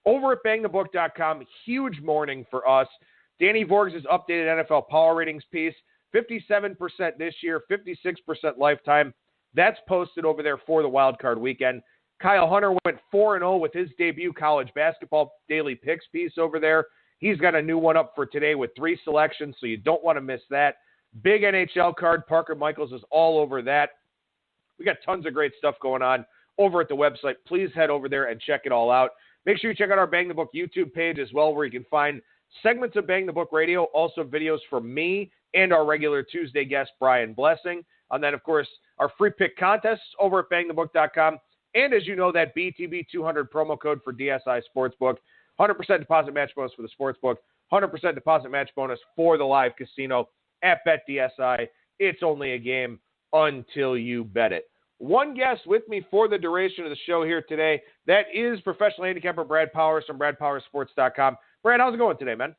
Over at BangTheBook.com, huge morning for us. Danny Vorgs' updated NFL power ratings piece, 57% this year, 56% lifetime. That's posted over there for the wild card weekend. Kyle Hunter went 4-0 with his debut college basketball daily picks piece over there. He's got a new one up for today with 3 selections, so you don't want to miss that. Big NHL card. Parker Michaels is all over that. We got tons of great stuff going on over at the website. Please head over there and check it all out. Make sure you check out our Bang the Book YouTube page as well, where you can find segments of Bang the Book Radio, also videos from me and our regular Tuesday guest, Brian Blessing. And then, of course, our free pick contests over at BangTheBook.com. And as you know, that BTB200 promo code for DSI Sportsbook, 100% deposit match bonus for the Sportsbook, 100% deposit match bonus for the live casino at BetDSI. It's only a game until you bet it. One guest with me for the duration of the show here today. That is professional handicapper Brad Powers from BradPowersSports.com. Brad, how's it going today, man?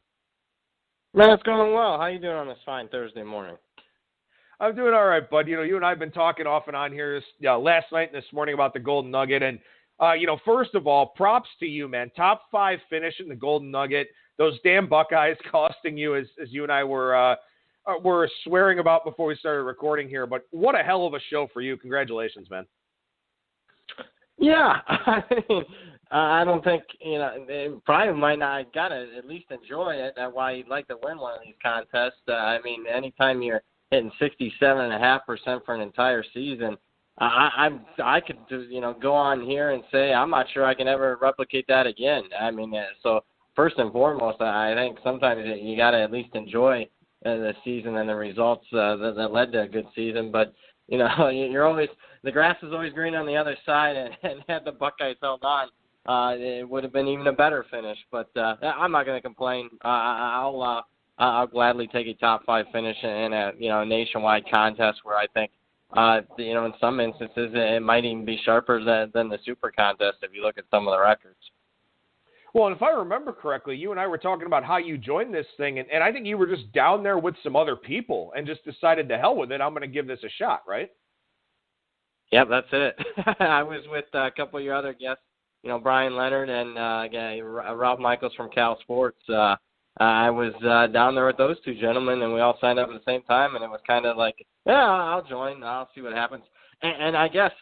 Man, it's going well. How you doing on this fine Thursday morning? I'm doing all right, bud. You and I have been talking off and on here last night and this morning about the Golden Nugget. And, first of all, props to you, man. Top 5 finish in the Golden Nugget. Those damn Buckeyes costing you, as you and I were swearing about before we started recording here. But what a hell of a show for you. Congratulations, man. Yeah. I don't think, probably might not got to at least enjoy it. That's why you'd like to win one of these contests. Anytime you're hitting 67.5% for an entire season, I could go on here and say I'm not sure I can ever replicate that again. So first and foremost, I think sometimes you got to at least enjoy the season and the results that led to a good season. But you're always, the grass is always green on the other side, and had the Buckeyes held on, it would have been even a better finish. But I'm not going to complain. I'll gladly take a top 5 finish in a nationwide contest where I think in some instances it might even be sharper than the Super Contest if you look at some of the records. Well, and if I remember correctly, you and I were talking about how you joined this thing, and I think you were just down there with some other people and just decided to hell with it. I'm going to give this a shot, right? Yep, that's it. I was with a couple of your other guests, Brian Leonard and Ralph Michaels from Cal Sports. I was down there with those two gentlemen, and we all signed up at the same time, and it was kind of like, yeah, I'll join. I'll see what happens. And I guess,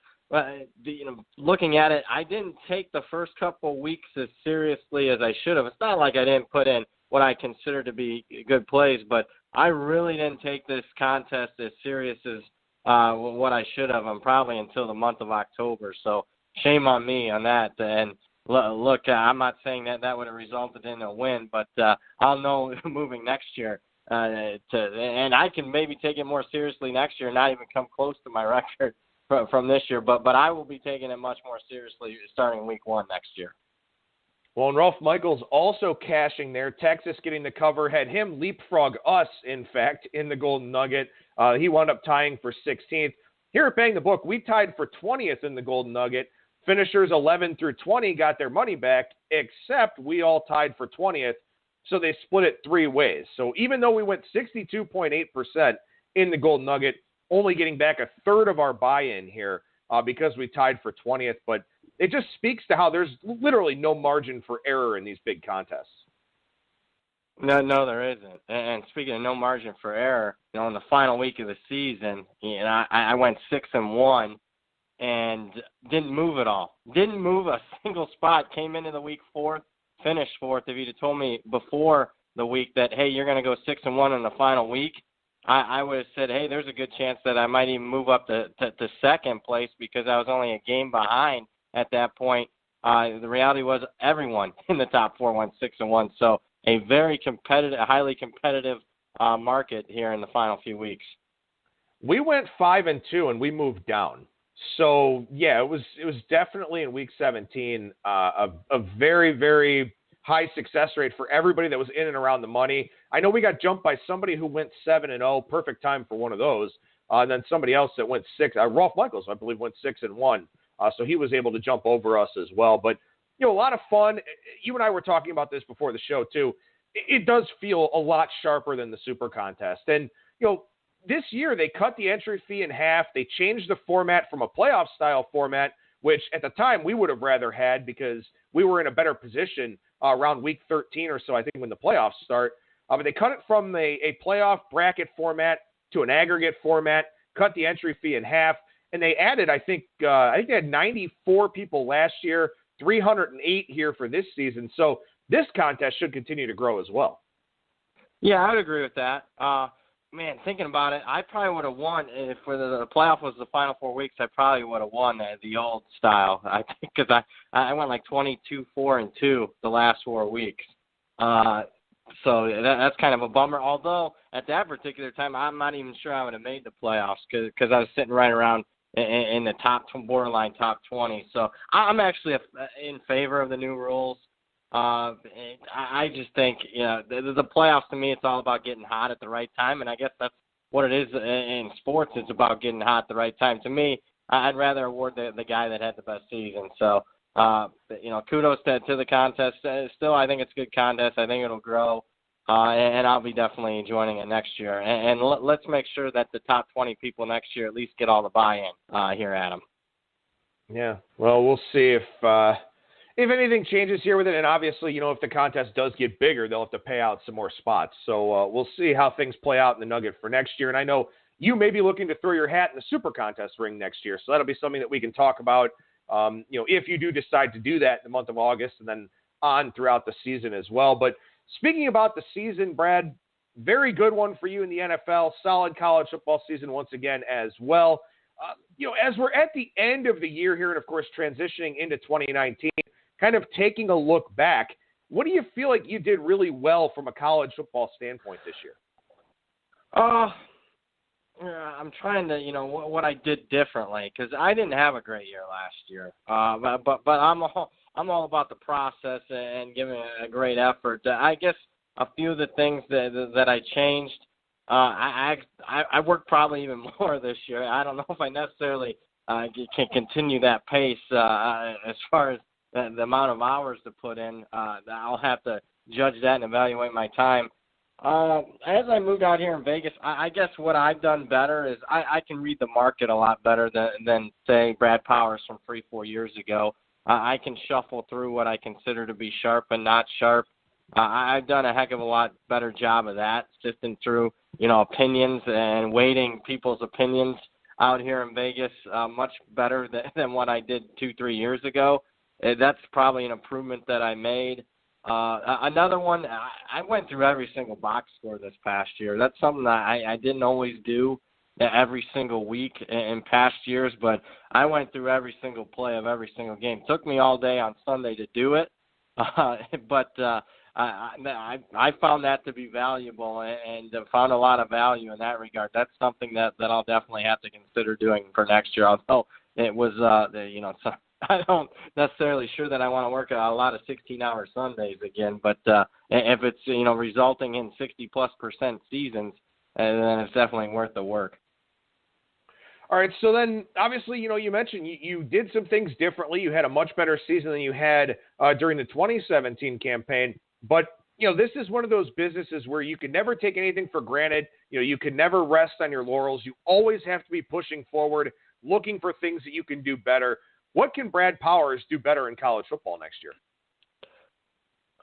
looking at it, I didn't take the first couple weeks as seriously as I should have. It's not like I didn't put in what I consider to be good plays, but I really didn't take this contest as serious as what I should have, probably until the month of October. So shame on me on that. And look, I'm not saying that would have resulted in a win, but I'll know moving next year. And I can maybe take it more seriously next year and not even come close to my record from this year. But I will be taking it much more seriously starting week 1 next year. Well, and Ralph Michaels also cashing there. Texas getting the cover, had him leapfrog us, in fact, in the Golden Nugget. He wound up tying for 16th. Here at Bang the Book, we tied for 20th in the Golden Nugget. Finishers 11 through 20 got their money back, except we all tied for 20th, so they split it 3 ways. So even though we went 62.8% in the Golden Nugget, only getting back a third of our buy-in here because we tied for 20th. But it just speaks to how there's literally no margin for error in these big contests. No, there isn't. And speaking of no margin for error, in the final week of the season, I went 6-1 and didn't move at all. Didn't move a single spot. Came into the week 4th, finished 4th. If you'd have told me before the week that, hey, you're going to go 6-1 in the final week, I would have said, hey, there's a good chance that I might even move up to second place because I was only a game behind at that point. The reality was everyone in the top 4 went 6-1. So a very competitive, highly competitive market here in the final few weeks. We went 5-2 and we moved down. So yeah, it was definitely in week 17 a very, very high success rate for everybody that was in and around the money. I know we got jumped by somebody who went 7-0, perfect time for one of those. And then somebody else that went 6. Ralph Michaels, I believe, went 6-1. So he was able to jump over us as well. But a lot of fun. You and I were talking about this before the show too. It does feel a lot sharper than the Super Contest. And this year they cut the entry fee in half. They changed the format from a playoff style format which at the time we would have rather had because we were in a better position around week 13 or so, I think, when the playoffs start. But they cut it from a playoff bracket format to an aggregate format, cut the entry fee in half, and they added, I think they had 94 people last year, 308 here for this season. So this contest should continue to grow as well. Yeah, I would agree with that. Man, thinking about it, I probably would have won if the playoff was the final 4 weeks. I probably would have won the old style. I think because I went like 22-4-2 the last 4 weeks. So that's kind of a bummer. Although at that particular time, I'm not even sure I would have made the playoffs because I was sitting right around in the borderline top 20. So I'm actually in favor of the new rules. I just think, the playoffs, to me, it's all about getting hot at the right time, and I guess that's what it is in sports. It's about getting hot at the right time. To me, I'd rather award the guy that had the best season. So, kudos to the contest. Still, I think it's a good contest. I think it'll grow, and I'll be definitely joining it next year. And let's make sure that the top 20 people next year at least get all the buy-in here, Adam. Yeah, well, we'll see if anything changes here with it, and obviously, if the contest does get bigger, they'll have to pay out some more spots. So we'll see how things play out in the Nugget for next year. And I know you may be looking to throw your hat in the Super Contest ring next year, so that'll be something that we can talk about, if you do decide to do that in the month of August and then on throughout the season as well. But speaking about the season, Brad, very good one for you in the NFL. Solid college football season once again as well. As we're at the end of the year here and, of course, transitioning into 2019, kind of taking a look back, what do you feel like you did really well from a college football standpoint this year? I'm trying to, what I did differently, because I didn't have a great year last year. But I'm all about the process and giving a great effort. I guess a few of the things that I changed, I worked probably even more this year. I don't know if I necessarily can continue that pace as far as the amount of hours to put in. I'll have to judge that and evaluate my time. As I moved out here in Vegas, I guess what I've done better is I can read the market a lot better than say, Brad Powers from 3-4 years ago. I can shuffle through what I consider to be sharp and not sharp. I've done a heck of a lot better job of that, sifting through, opinions and weighting people's opinions out here in Vegas much better than what I did 2-3 years ago. That's probably an improvement that I made. Another one, I went through every single box score this past year. That's something that I didn't always do every single week in past years, but I went through every single play of every single game. It took me all day on Sunday to do it, but I found that to be valuable and found a lot of value in that regard. That's something that I'll definitely have to consider doing for next year, although it was, I don't necessarily sure that I want to work a lot of 16-hour Sundays again, but if it's, resulting in 60+% seasons, then it's definitely worth the work. All right, so then obviously, you mentioned you did some things differently. You had a much better season than you had during the 2017 campaign, but, this is one of those businesses where you can never take anything for granted. You can never rest on your laurels. You always have to be pushing forward, looking for things that you can do better. What can Brad Powers do better in college football next year?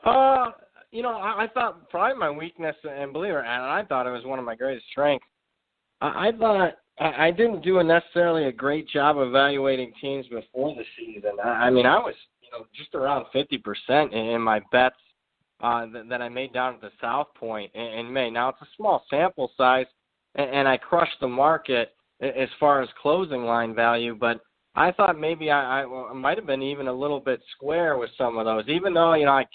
I thought probably my weakness, and believe it or not, I thought it was one of my greatest strengths. I thought I didn't do necessarily a great job evaluating teams before the season. I was, just around 50% in my bets that I made down at the South Point in May. Now, it's a small sample size, and I crushed the market as far as closing line value, but I thought maybe I might have been even a little bit square with some of those, even though, I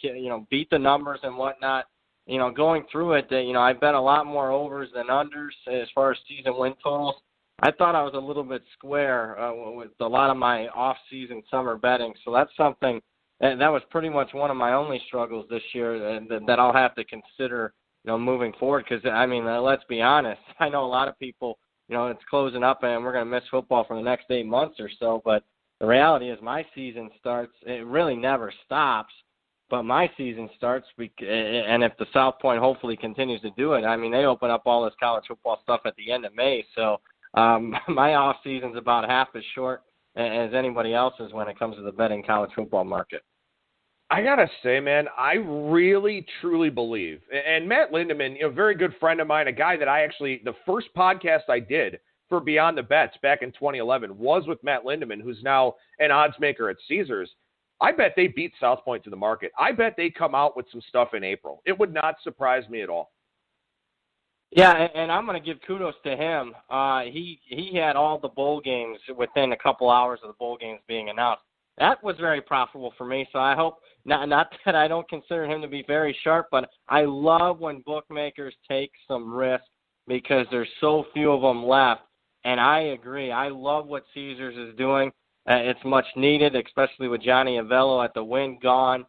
beat the numbers and whatnot. Going through it, I bet a lot more overs than unders as far as season win totals. I thought I was a little bit square with a lot of my off-season summer betting. So that's something that was pretty much one of my only struggles this year that I'll have to consider, moving forward. Because, let's be honest, I know a lot of people, it's closing up and we're going to miss football for the next 8 months or so. But the reality is my season starts, it really never stops, but my season starts. And if the South Point hopefully continues to do it, they open up all this college football stuff at the end of May. So my off season's about half as short as anybody else's when it comes to the betting college football market. I got to say, man, I really, truly believe, and Matt Lindeman, a very good friend of mine, a guy that the first podcast I did for Beyond the Bets back in 2011 was with Matt Lindeman, who's now an odds maker at Caesars. I bet they beat South Point to the market. I bet they come out with some stuff in April. It would not surprise me at all. Yeah, and I'm going to give kudos to him. He had all the bowl games within a couple hours of the bowl games being announced. That was very profitable for me, so I hope, not that I don't consider him to be very sharp, but I love when bookmakers take some risk because there's so few of them left. And I agree. I love what Caesars is doing. It's much needed, especially with Johnny Avello at the Win gone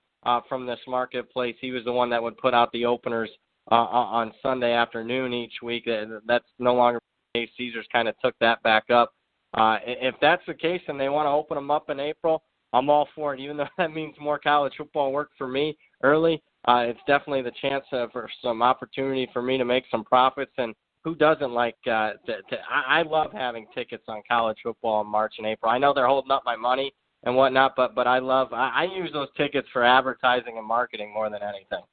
from this marketplace. He was the one that would put out the openers on Sunday afternoon each week. That's no longer the case. Caesars kind of took that back up. If that's the case and they want to open them up in April, I'm all for it, even though that means more college football work for me early. It's definitely the chance for some opportunity for me to make some profits. And who doesn't like I love having tickets on college football in March and April. I know they're holding up my money and whatnot, but I use those tickets for advertising and marketing more than anything.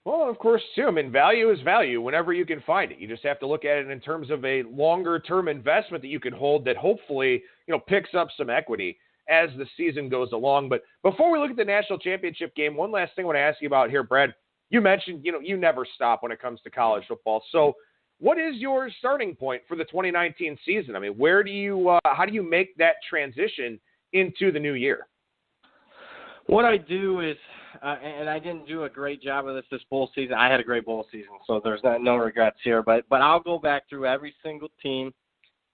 Well, of course, too. I mean, value is value whenever you can find it. You just have to look at it in terms of a longer-term investment that you can hold that hopefully, picks up some equity as the season goes along. But before we look at the national championship game, one last thing I want to ask you about here, Brad. You mentioned, you never stop when it comes to college football. So what is your starting point for the 2019 season? I mean, how do you make that transition into the new year? What I do is, and I didn't do a great job of this bowl season. I had a great bowl season, so there's no regrets here. But I'll go back through every single team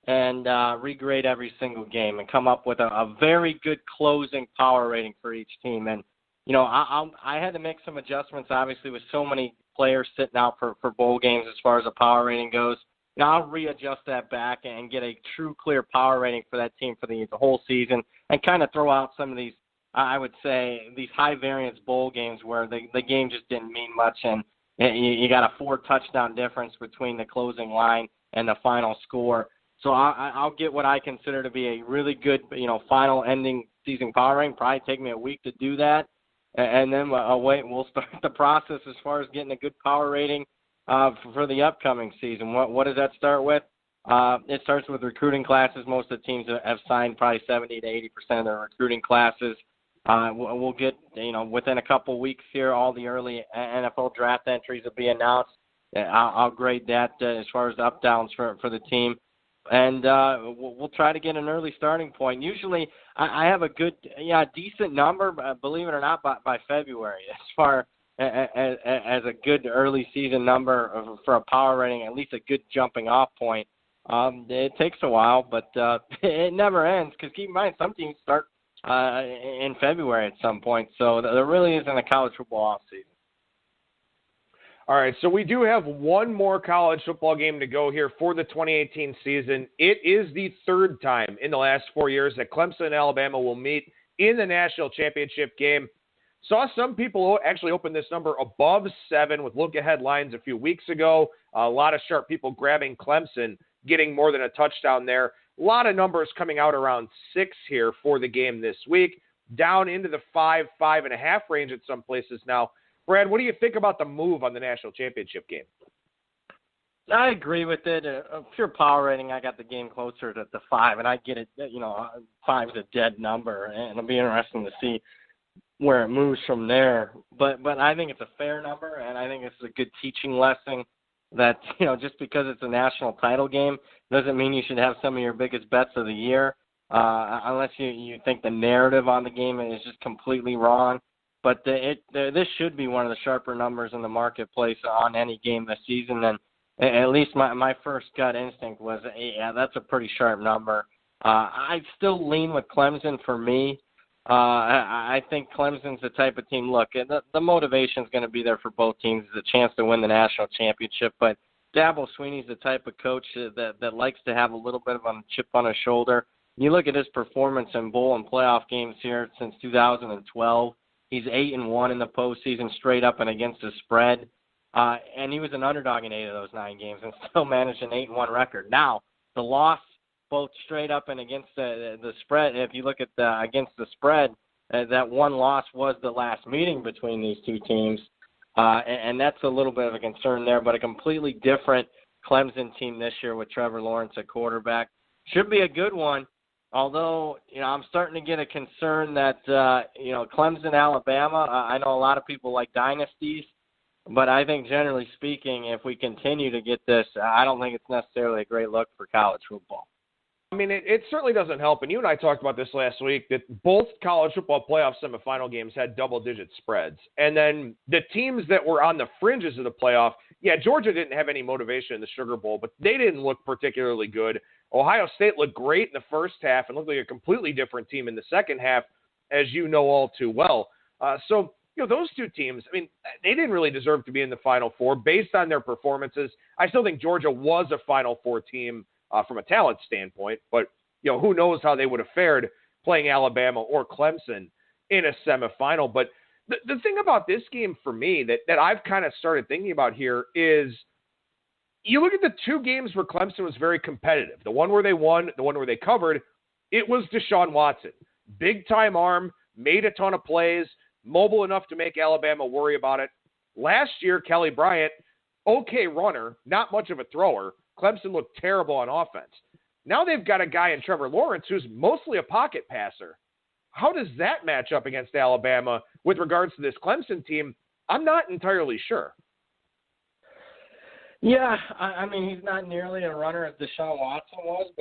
and regrade every single game and come up with a very good closing power rating for each team. And I had to make some adjustments, obviously, with so many players sitting out for bowl games as far as the power rating goes. I'll readjust that back and get a true, clear power rating for that team for the whole season and kind of throw out some of these, I would say, these high-variance bowl games where the game just didn't mean much and you got a 4-touchdown difference between the closing line and the final score. So I'll get what I consider to be a really good, final ending season power rating. Probably take me a week to do that. And then we'll start the process as far as getting a good power rating for the upcoming season. What does that start with? It starts with recruiting classes. Most of the teams have signed probably 70 to 80% of their recruiting classes. We'll get, within a couple weeks here, all the early NFL draft entries will be announced. I'll grade that as far as up-downs for the team. And we'll try to get an early starting point. Usually I have a good, decent number, believe it or not, by February as far as a good early season number for a power rating, at least a good jumping off point. It takes a while, but it never ends because keep in mind some teams start in February at some point. So there really isn't a college football offseason. All right, so we do have one more college football game to go here for the 2018 season. It is the third time in the last 4 years that Clemson and Alabama will meet in the national championship game. Saw some people actually open this number above 7 with look-ahead lines a few weeks ago. A lot of sharp people grabbing Clemson, getting more than a touchdown there. A lot of numbers coming out around 6 here for the game this week, down into the 5.5 range at some places now. Brad, what do you think about the move on the national championship game? I agree with it. Pure power rating, I got the game closer to 5, and I get it. 5 is a dead number, and it'll be interesting to see where it moves from there. But I think it's a fair number, and I think it's a good teaching lesson that, just because it's a national title game doesn't mean you should have some of your biggest bets of the year, unless you think the narrative on the game is just completely wrong. But this should be one of the sharper numbers in the marketplace on any game this season. And at least my first gut instinct was, yeah, that's a pretty sharp number. I still lean with Clemson for me. I think Clemson's the type of team, look, the motivation's going to be there for both teams. It's a chance to win the national championship. But Dabo Swinney's the type of coach that likes to have a little bit of a chip on his shoulder. You look at his performance in bowl and playoff games here since 2012. He's 8-1 in the postseason, straight up and against the spread. And he was an underdog in 8 of those 9 games and still managed an 8-1 record. Now, the loss both straight up and against the spread. If you look at against the spread, that one loss was the last meeting between these two teams, and that's a little bit of a concern there. But a completely different Clemson team this year with Trevor Lawrence at quarterback. Should be a good one, although, I'm starting to get a concern that, Clemson, Alabama, I know a lot of people like dynasties, but I think generally speaking, if we continue to get this, I don't think it's necessarily a great look for college football. I mean, it certainly doesn't help. And you and I talked about this last week, that both college football playoff semifinal games had double-digit spreads. And then the teams that were on the fringes of the playoff, Georgia didn't have any motivation in the Sugar Bowl, but they didn't look particularly good. Ohio State looked great in the first half and looked like a completely different team in the second half, as you know all too well. So those two teams, I mean, they didn't really deserve to be in the Final Four based on their performances. I still think Georgia was a Final Four team from a talent standpoint, but who knows how they would have fared playing Alabama or Clemson in a semifinal. But the thing about this game for me that I've kind of started thinking about here is, you look at the two games where Clemson was very competitive. The one where they won, the one where they covered, it was Deshaun Watson. Big-time arm, made a ton of plays, mobile enough to make Alabama worry about it. Last year, Kelly Bryant, okay runner, not much of a thrower. Clemson looked terrible on offense. Now they've got a guy in Trevor Lawrence who's mostly a pocket passer. How does that match up against Alabama with regards to this Clemson team? I'm not entirely sure. Yeah, I mean, he's not nearly a runner as Deshaun Watson was,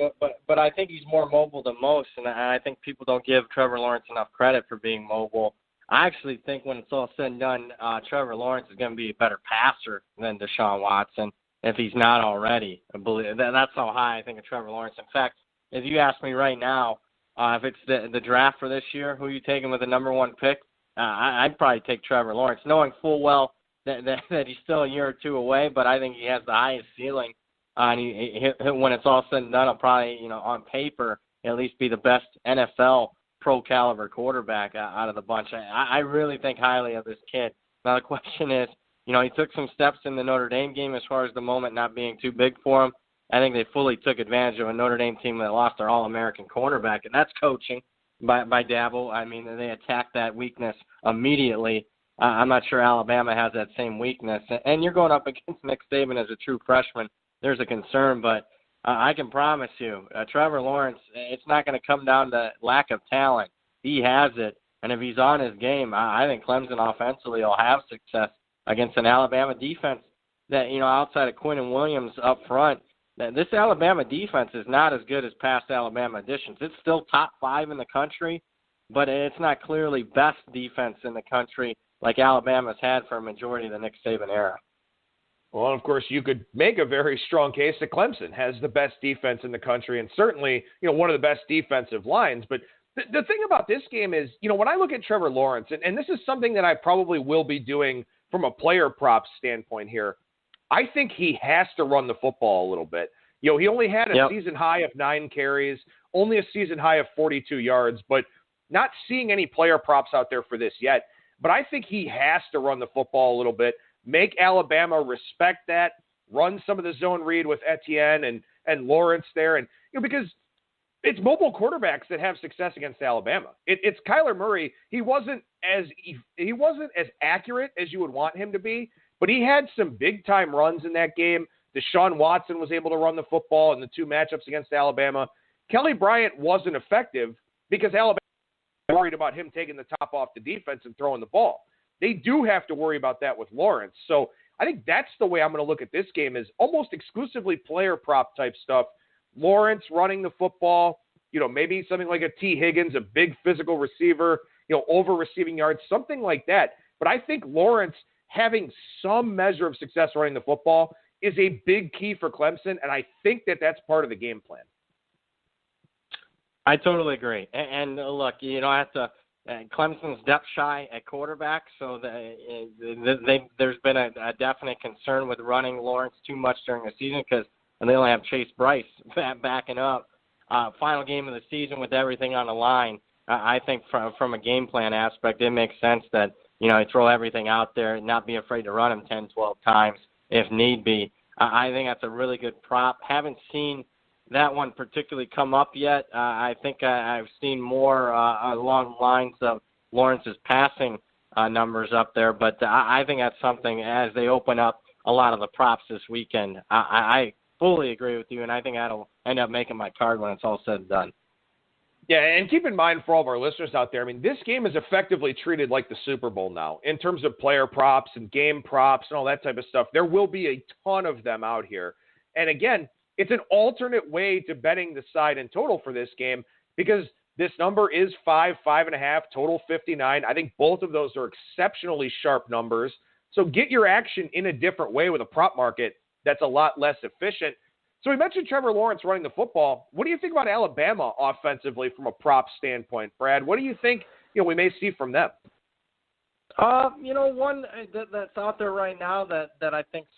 but I think he's more mobile than most, and I think people don't give Trevor Lawrence enough credit for being mobile. I actually think when it's all said and done, Trevor Lawrence is going to be a better passer than Deshaun Watson, if he's not already. That's how high I think of Trevor Lawrence. In fact, if you ask me right now, if it's the draft for this year, who are you taking with the number one pick, I'd probably take Trevor Lawrence, knowing full well that he's still a year or two away, but I think he has the highest ceiling. And he when it's all said and done, he'll probably, on paper, at least be the best NFL pro-caliber quarterback out of the bunch. I really think highly of this kid. Now, the question is, he took some steps in the Notre Dame game as far as the moment not being too big for him. I think they fully took advantage of a Notre Dame team that lost their All-American cornerback, and that's coaching by Dabo. I mean, they attacked that weakness immediately. I'm not sure Alabama has that same weakness. And you're going up against Nick Saban as a true freshman. There's a concern, but I can promise you, Trevor Lawrence, it's not going to come down to lack of talent. He has it. And if he's on his game, I think Clemson offensively will have success against an Alabama defense that, outside of Quinn and Williams up front, this Alabama defense is not as good as past Alabama additions. It's still top 5 in the country, but it's not clearly best defense in the country like Alabama's had for a majority of the Nick Saban era. Well, of course, you could make a very strong case that Clemson has the best defense in the country and certainly, one of the best defensive lines. But the thing about this game is, when I look at Trevor Lawrence, and this is something that I probably will be doing from a player props standpoint here, I think he has to run the football a little bit. He only had a season high of 9 carries, only a season high of 42 yards, but not seeing any player props out there for this yet. But I think he has to run the football a little bit, make Alabama respect that, run some of the zone read with Etienne and Lawrence there. And because it's mobile quarterbacks that have success against Alabama. It's Kyler Murray. He wasn't as accurate as you would want him to be, but he had some big-time runs in that game. Deshaun Watson was able to run the football in the 2 matchups against Alabama. Kelly Bryant wasn't effective because Alabama worried about him taking the top off the defense and throwing the ball. They do have to worry about that with Lawrence. So I think that's the way I'm going to look at this game, is almost exclusively player prop type stuff. Lawrence running the football, maybe something like a T. Higgins, a big physical receiver, over receiving yards, something like that. But I think Lawrence having some measure of success running the football is a big key for Clemson, and I think that that's part of the game plan. I totally agree. And look, have to Clemson's depth shy at quarterback, so there's been a definite concern with running Lawrence too much during the season because they only have Chase Bryce backing up. Final game of the season with everything on the line, I think from a game plan aspect, it makes sense that, throw everything out there and not be afraid to run him 10, 12 times if need be. I think that's a really good prop. Haven't seen that one particularly come up yet. I think I've seen more along the lines of Lawrence's passing numbers up there, but I think that's something as they open up a lot of the props this weekend. I fully agree with you, and I think that'll end up making my card when it's all said and done. Yeah, and keep in mind for all of our listeners out there, I mean, this game is effectively treated like the Super Bowl now in terms of player props and game props and all that type of stuff. There will be a ton of them out here. And again, it's an alternate way to betting the side and total for this game because this number is 5.5, total 59. I think both of those are exceptionally sharp numbers. So get your action in a different way with a prop market that's a lot less efficient. So we mentioned Trevor Lawrence running the football. What do you think about Alabama offensively from a prop standpoint, Brad? What do you think we may see from them? One that's out there right now that I think's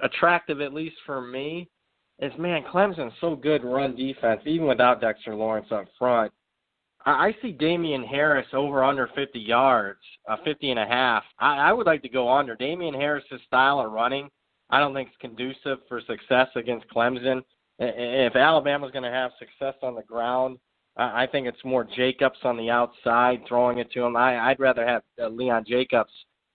attractive, at least for me, is, man, Clemson's so good run defense, even without Dexter Lawrence up front. I see Damian Harris over under 50 yards, 50.5. I would like to go under. Damian Harris's style of running, I don't think it's conducive for success against Clemson. If Alabama's going to have success on the ground, I think it's more Jacobs on the outside throwing it to him. I'd rather have Leon Jacobs,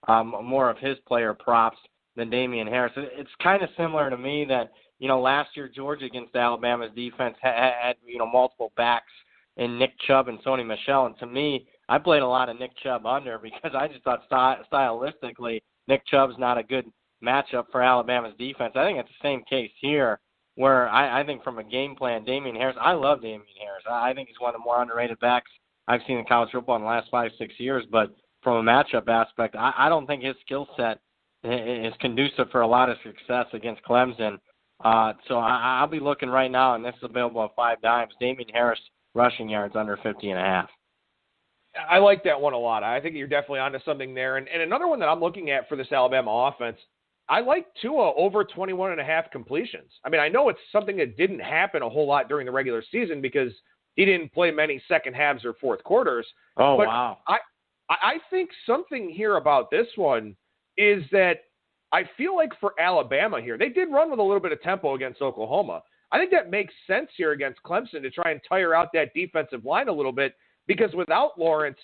more of his player props than Damian Harris. It's kind of similar to me that, last year Georgia against Alabama's defense had multiple backs in Nick Chubb and Sony Michel. And to me, I played a lot of Nick Chubb under because I just thought stylistically Nick Chubb's not a good matchup for Alabama's defense. I think it's the same case here where I think from a game plan, Damian Harris, I love Damian Harris. I think he's one of the more underrated backs I've seen in college football in the last 5-6 years. But from a matchup aspect, I don't think his skill set is conducive for a lot of success against Clemson. So I'll be looking right now, and this is available at 5 dimes, Damian Harris rushing yards under 50.5. I like that one a lot. I think you're definitely onto something there. And another one that I'm looking at for this Alabama offense, I like Tua over 21.5 completions. I mean, I know it's something that didn't happen a whole lot during the regular season because he didn't play many second halves or fourth quarters. Oh, but wow. I think something here about this one is that I feel like for Alabama here, they did run with a little bit of tempo against Oklahoma. I think that makes sense here against Clemson to try and tire out that defensive line a little bit because without Lawrence,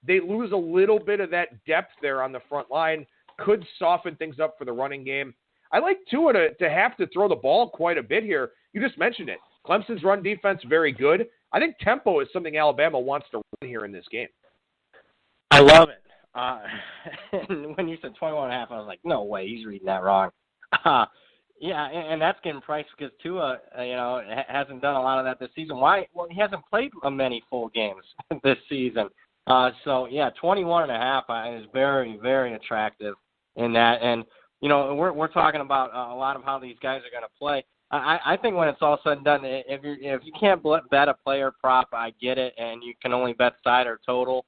they lose a little bit of that depth there on the front line, could soften things up for the running game. I like Tua to have to throw the ball quite a bit here. You just mentioned it. Clemson's run defense, very good. I think tempo is something Alabama wants to run here in this game. I love it. When you said 21.5, I was like, no way, he's reading that wrong. Yeah, and that's getting priced because Tua, hasn't done a lot of that this season. Why? Well, he hasn't played many full games this season. So, yeah, 21.5 is very, very attractive in that. And, we're talking about a lot of how these guys are going to play. I think when it's all said and done, if you can't bet a player prop, I get it, and you can only bet side or total,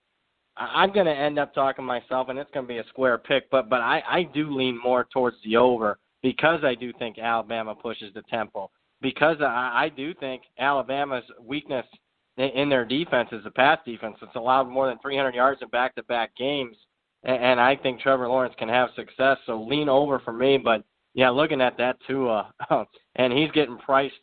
I'm going to end up talking myself, and it's going to be a square pick. But I do lean more towards the over because I do think Alabama pushes the tempo. Because I do think Alabama's weakness in their defense is the pass defense. It's allowed more than 300 yards in back-to-back games, and I think Trevor Lawrence can have success. So lean over for me. But, yeah, looking at that too, and he's getting priced,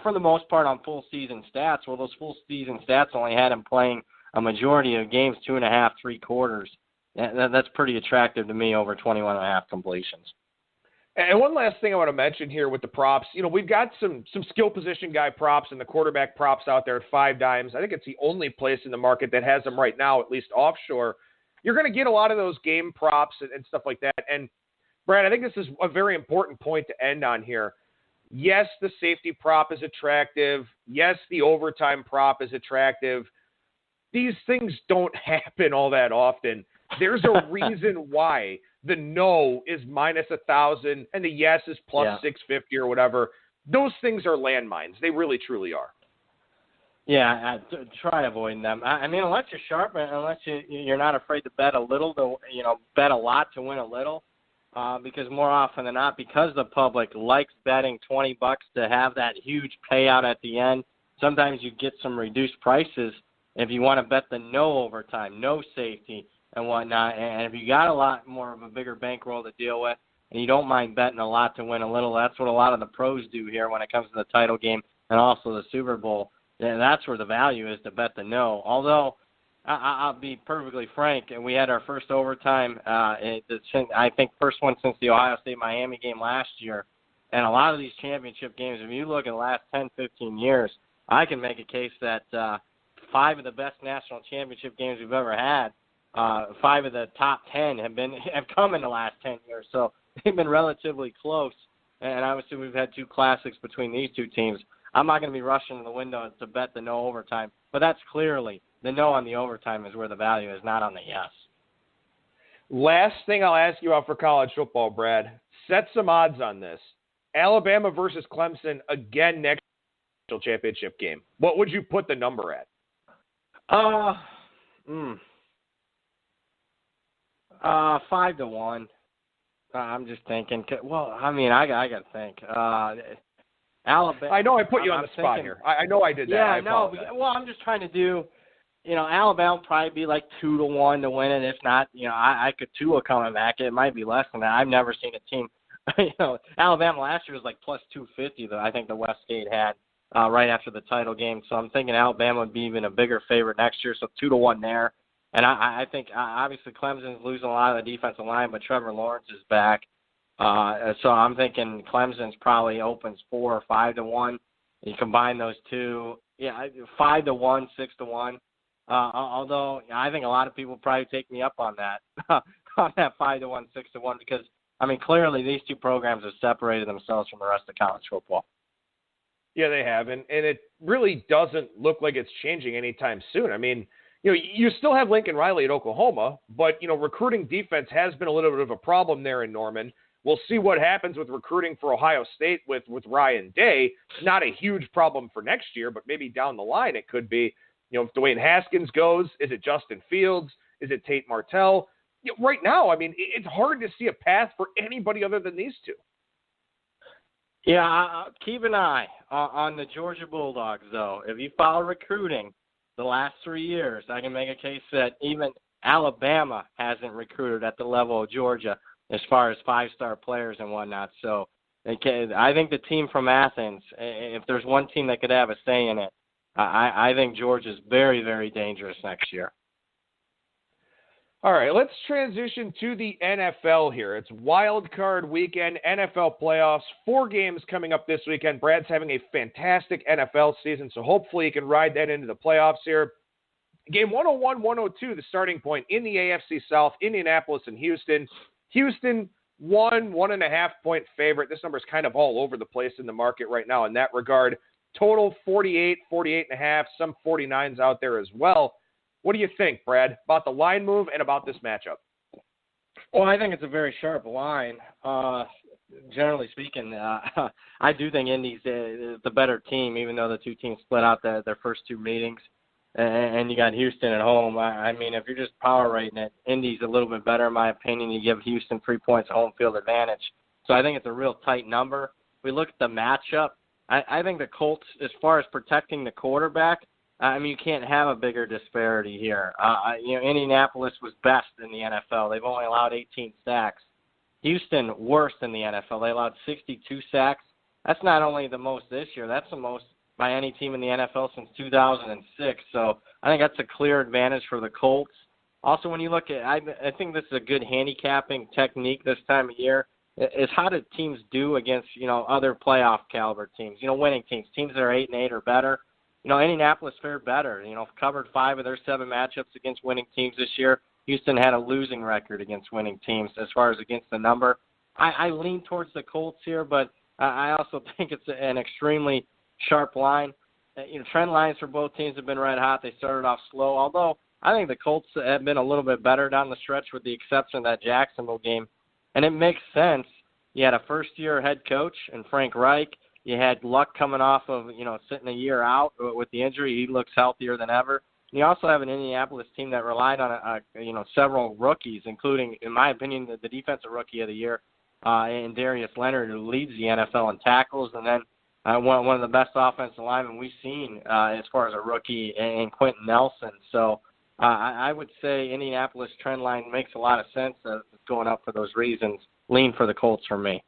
for the most part on full season stats. Well, those full season stats only had him playing a majority of games, 2.5, 3 quarters. That's pretty attractive to me over 21.5 completions. And one last thing I want to mention here with the props, we've got some skill position guy props and the quarterback props out there at 5 dimes. I think it's the only place in the market that has them right now, at least offshore. You're going to get a lot of those game props and stuff like that. And, Brad, I think this is a very important point to end on here. Yes, the safety prop is attractive. Yes, the overtime prop is attractive. These things don't happen all that often. There's a reason why the no is minus 1,000 and the yes is plus 650 or whatever. Those things are landmines. They really, truly are. Yeah, try avoiding them. I mean, unless you're sharp, unless you're not afraid to bet a little, to bet a lot to win a little, because more often than not, because the public likes betting $20 to have that huge payout at the end, sometimes you get some reduced prices if you want to bet the no overtime, no safety, and whatnot. And if you got a lot more of a bigger bankroll to deal with, and you don't mind betting a lot to win a little. That's what a lot of the pros do here when it comes to the title game and also the Super Bowl. And that's where the value is, to bet the no. Although, I'll be perfectly frank, and we had our first overtime, I think first one since the Ohio State-Miami game last year. And a lot of these championship games, if you look at the last 10, 15 years, I can make a case that 5 of the best national championship games we've ever had, 5 of the top 10 have come in the last 10 years. So they've been relatively close. And obviously we've had 2 classics between these 2 teams. I'm not going to be rushing to the window to bet the no overtime, but that's clearly the no on the overtime is where the value is, not on the yes. Last thing I'll ask you about for college football, Brad. Set some odds on this. Alabama versus Clemson again next national championship game. What would you put the number at? 5-1. I'm just thinking. Well, I mean, I got to think. Alabama. I know I put you on the spot here. I know I did that. Yeah, no. Well, I'm just trying to do. Alabama will probably be like 2-1 to win it. If not, I could Tua coming back. It might be less than that. I've never seen a team. Alabama last year was like plus 250 that I think the Westgate had right after the title game. So I'm thinking Alabama would be even a bigger favorite next year. So 2-1 there. And I think obviously Clemson's losing a lot of the defensive line, but Trevor Lawrence is back. So I'm thinking Clemson's probably opens 4 or 5-1. You combine those two, 5-1, 6-1. Although I think a lot of people probably take me up on that, on that 5-1, 6-1, because I mean clearly these 2 programs have separated themselves from the rest of college football. Yeah, they have, and it really doesn't look like it's changing anytime soon. I mean, you still have Lincoln Riley at Oklahoma, but recruiting defense has been a little bit of a problem there in Norman. We'll see what happens with recruiting for Ohio State with Ryan Day. Not a huge problem for next year, but maybe down the line it could be. If Dwayne Haskins goes, is it Justin Fields? Is it Tate Martell? Right now, I mean, it's hard to see a path for anybody other than these 2. Yeah, keep an eye on the Georgia Bulldogs, though. If you follow recruiting the last 3 years, I can make a case that even Alabama hasn't recruited at the level of Georgia as far as 5-star players and whatnot. So I think the team from Athens, if there's one team that could have a say in it, I think Georgia's very, very dangerous next year. All right, let's transition to the NFL here. It's wild card weekend, NFL playoffs, 4 games coming up this weekend. Brad's having a fantastic NFL season, so hopefully he can ride that into the playoffs here. Game 101-102, the starting point in the AFC South, Indianapolis and Houston. Houston, 1.5-point favorite. This number is kind of all over the place in the market right now in that regard. Total 48, 48.5, some 49s out there as well. What do you think, Brad, about the line move and about this matchup? Well, I think it's a very sharp line. Generally speaking, I do think Indy's the better team, even though the 2 teams split out their first 2 meetings. And you got Houston at home. I mean, if you're just power rating it, Indy's a little bit better, in my opinion. You give Houston 3 points of home field advantage. So I think it's a real tight number. We look at the matchup. I think the Colts, as far as protecting the quarterback, I mean, you can't have a bigger disparity here. Indianapolis was best in the NFL. They've only allowed 18 sacks. Houston, worst in the NFL. They allowed 62 sacks. That's not only the most this year. That's the most by any team in the NFL since 2006. So I think that's a clear advantage for the Colts. Also, when you look at, I think this is a good handicapping technique this time of year, is how do teams do against, other playoff caliber teams, winning teams that are 8-8 or better. Indianapolis fared better, covered 5 of their 7 matchups against winning teams this year. Houston had a losing record against winning teams as far as against the number. I lean towards the Colts here, but I also think it's an extremely sharp line. Trend lines for both teams have been red hot. They started off slow, although I think the Colts have been a little bit better down the stretch with the exception of that Jacksonville game. And it makes sense. You had a first-year head coach in Frank Reich. You had Luck coming off of, sitting a year out with the injury. He looks healthier than ever. And you also have an Indianapolis team that relied on, several rookies, including, in my opinion, the defensive rookie of the year, in Darius Leonard, who leads the NFL in tackles, and then one of the best offensive linemen we've seen as far as a rookie in Quentin Nelson. So I would say Indianapolis trend line makes a lot of sense going up for those reasons lean for the Colts for me.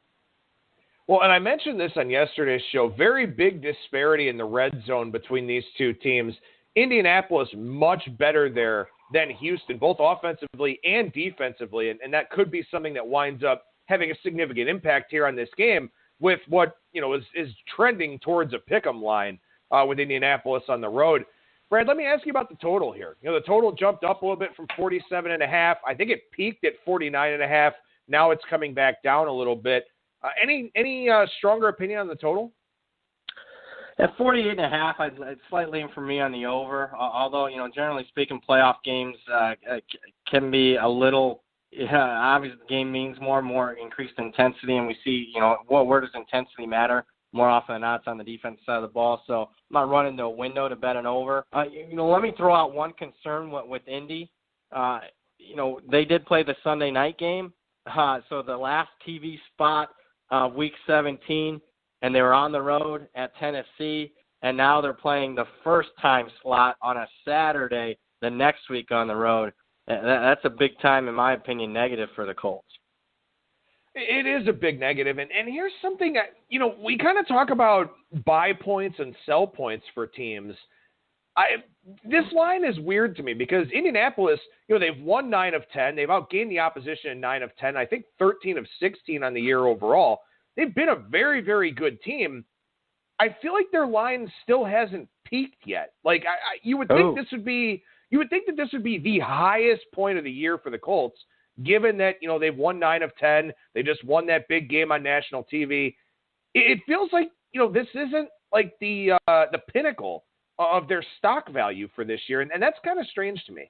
Well, and I mentioned this on yesterday's show, very big disparity in the red zone between these two teams. Indianapolis much better there than Houston, both offensively and defensively, and that could be something that winds up having a significant impact here on this game with what, is trending towards a pick'em line with Indianapolis on the road. Brad, let me ask you about the total here. The total jumped up a little bit from 47.5. I think it peaked at 49.5. Now it's coming back down a little bit. Any stronger opinion on the total? At 48.5, it's slightly in for me on the over. Although, generally speaking, playoff games can be a little. Obviously, the game means more and more increased intensity, and we see, where does intensity matter? More often than not, it's on the defense side of the ball. So I'm not running to a window to bet an over. Let me throw out one concern with Indy. They did play the Sunday night game. So the last TV spot of Week 17, and they were on the road at Tennessee, and now they're playing the first time slot on a Saturday the next week on the road. That's a big time, in my opinion, negative for the Colts. It is a big negative, and here's something that, we kind of talk about buy points and sell points for teams. This line is weird to me because Indianapolis, they've won 9 of 10. They've outgained the opposition in 9 of 10. I think 13 of 16 on the year overall. They've been a very, very good team. I feel like their line still hasn't peaked yet. Like you would think this would be the highest point of the year for the Colts, given that, they've won 9 of 10. They just won that big game on national TV. It feels like, this isn't like the pinnacle of their stock value for this year, and that's kind of strange to me.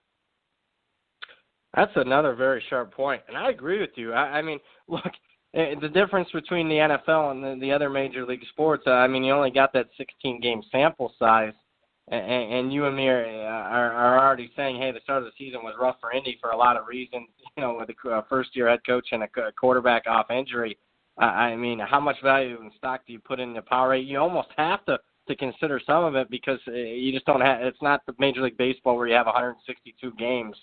That's another very sharp point, and I agree with you. I mean, look, the difference between the NFL and the other major league sports, you only got that 16-game sample size, and you and me are already saying, hey, the start of the season was rough for Indy for a lot of reasons, with a first-year head coach and a quarterback off injury. How much value in stock do you put in the power rate? You almost have to consider some of it because you just don't have – it's not the Major League Baseball where you have 162 games.